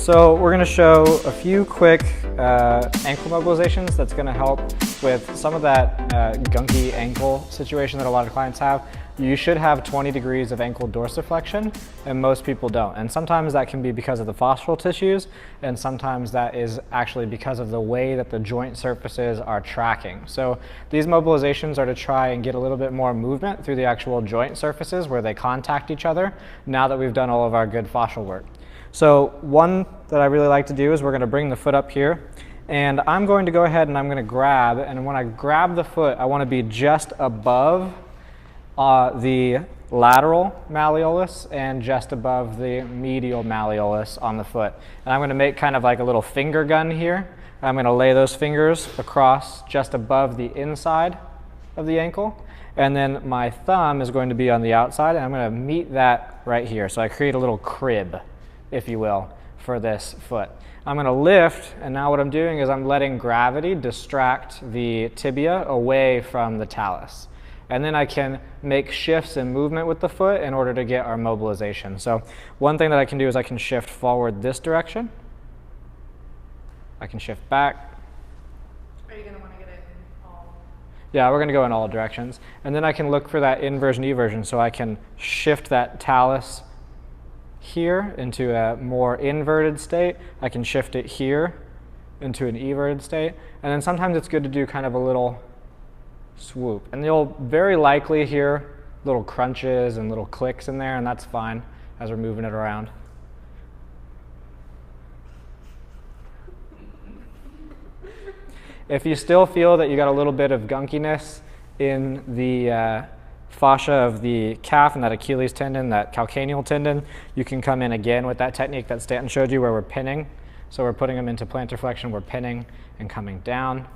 So we're going to show a few quick ankle mobilizations that's going to help with some of that gunky ankle situation that a lot of clients have. You should have 20 degrees of ankle dorsiflexion, and most people don't. And sometimes that can be because of the fascial tissues, and sometimes that is actually because of the way that the joint surfaces are tracking. So these mobilizations are to try and get a little bit more movement through the actual joint surfaces where they contact each other now that we've done all of our good fascial work. So one that I really like to do is we're going to bring the foot up here, and I'm going to go ahead and I'm going to grab, and when I grab the foot, I want to be just above the lateral malleolus and just above the medial malleolus on the foot. And I'm going to make kind of like a little finger gun here. I'm going to lay those fingers across just above the inside of the ankle, and then my thumb is going to be on the outside, and I'm going to meet that right here. So I create a little crib, if you will, for this foot. I'm going to lift, and now what I'm doing is I'm letting gravity distract the tibia away from the talus. And then I can make shifts in movement with the foot in order to get our mobilization. So one thing that I can do is I can shift forward this direction. I can shift back. Are you going to want to get it in all? Yeah, we're going to go in all directions. And then I can look for that inversion eversion, so I can shift that talus here into a more inverted state. I can shift it here into an everted state. And then sometimes it's good to do kind of a little swoop. And you'll very likely hear little crunches and little clicks in there, and that's fine as we're moving it around. If you still feel that you got a little bit of gunkiness in the fascia of the calf and that Achilles tendon, that calcaneal tendon, you can come in again with that technique that Stanton showed you where we're pinning. So we're putting them into plantar flexion, we're pinning and coming down.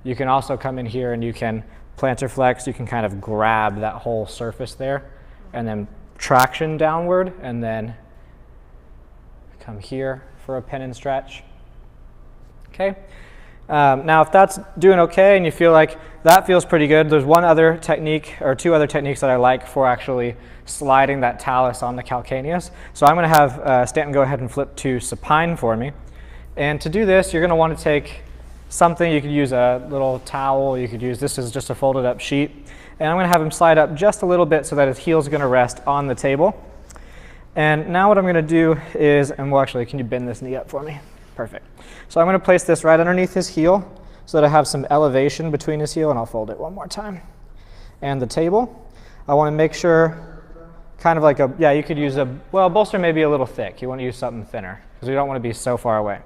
You can also come in here and you can plantar flex, you can kind of grab that whole surface there and then traction downward and then come here for a pin and stretch. Okay. Now if that's doing okay and you feel like that feels pretty good, there's one other technique or two other techniques that I like for actually sliding that talus on the calcaneus. So I'm going to have Stanton go ahead and flip to supine for me. And to do this, you're going to want to take something. You could use a little towel, you could use, this is just a folded up sheet. And I'm going to have him slide up just a little bit so that his heel is going to rest on the table. And now what I'm going to do is, and well actually, can you bend this knee up for me? Perfect. So I'm going to place this right underneath his heel so that I have some elevation between his heel, and I'll fold it one more time. And the table, I want to make sure kind of like a, yeah, you could use a, well, bolster may be a little thick. You want to use something thinner because we don't want to be so far away.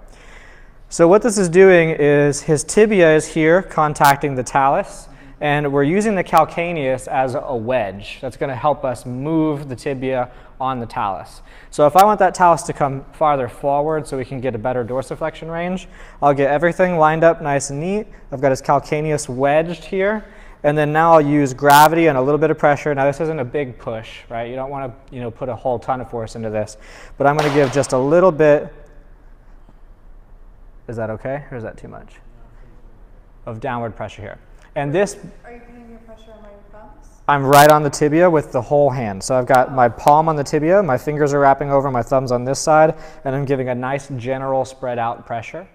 So what this is doing is his tibia is here contacting the talus, and we're using the calcaneus as a wedge. That's going to help us move the tibia on the talus. So if I want that talus to come farther forward so we can get a better dorsiflexion range, I'll get everything lined up nice and neat. I've got his calcaneus wedged here, and then now I'll use gravity and a little bit of pressure. Now this isn't a big push, right? You don't want to, put a whole ton of force into this, but I'm going to give just a little bit. Is that okay, or is that too much? Of downward pressure here. And this, are you putting your pressure on my thumbs? I'm right on the tibia with the whole hand. So I've got my palm on the tibia, my fingers are wrapping over, my thumbs on this side, and I'm giving a nice general spread out pressure.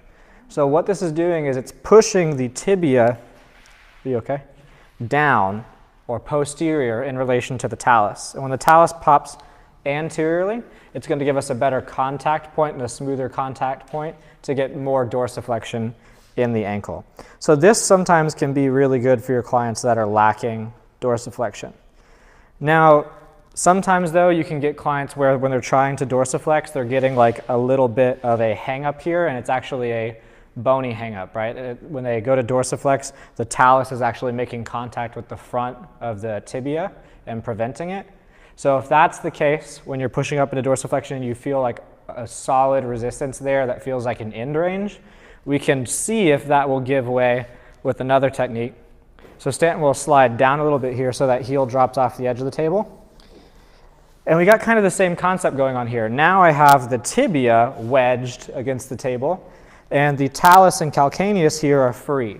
So what this is doing is it's pushing the tibia, are you okay? Down or posterior in relation to the talus. And when the talus pops anteriorly, it's going to give us a better contact point and a smoother contact point to get more dorsiflexion in the ankle. So this sometimes can be really good for your clients that are lacking dorsiflexion. Now, sometimes though, you can get clients where when they're trying to dorsiflex, they're getting like a little bit of a hang up here, and it's actually a bony hang up, right? When they go to dorsiflex, the talus is actually making contact with the front of the tibia and preventing it. So if that's the case, when you're pushing up into dorsiflexion, you feel like a solid resistance there that feels like an end range, we can see if that will give way with another technique. So Stanton will slide down a little bit here so that heel drops off the edge of the table. And we got kind of the same concept going on here. Now I have the tibia wedged against the table, and the talus and calcaneus here are free.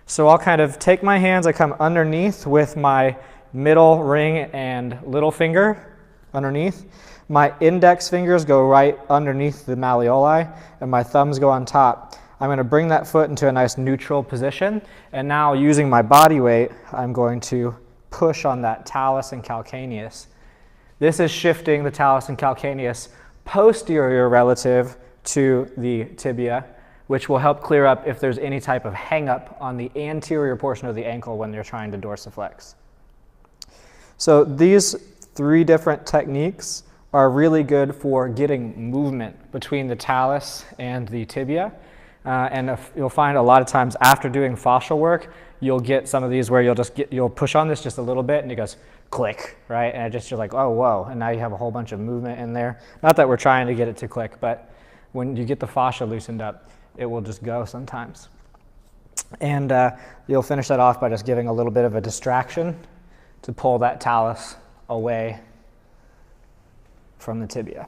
So I'll kind of take my hands, I come underneath with my middle ring and little finger underneath. My index fingers go right underneath the malleoli, and my thumbs go on top. I'm going to bring that foot into a nice neutral position, and now using my body weight, I'm going to push on that talus and calcaneus. This is shifting the talus and calcaneus posterior relative to the tibia, which will help clear up if there's any type of hang up on the anterior portion of the ankle when you're trying to dorsiflex. So these 3 different techniques are really good for getting movement between the talus and the tibia. You'll find a lot of times after doing fascial work, you'll get some of these where you'll push on this just a little bit and it goes click, right? And you're like, oh, whoa. And now you have a whole bunch of movement in there. Not that we're trying to get it to click, but when you get the fascia loosened up, it will just go sometimes. And you'll finish that off by just giving a little bit of a distraction to pull that talus away from the tibia.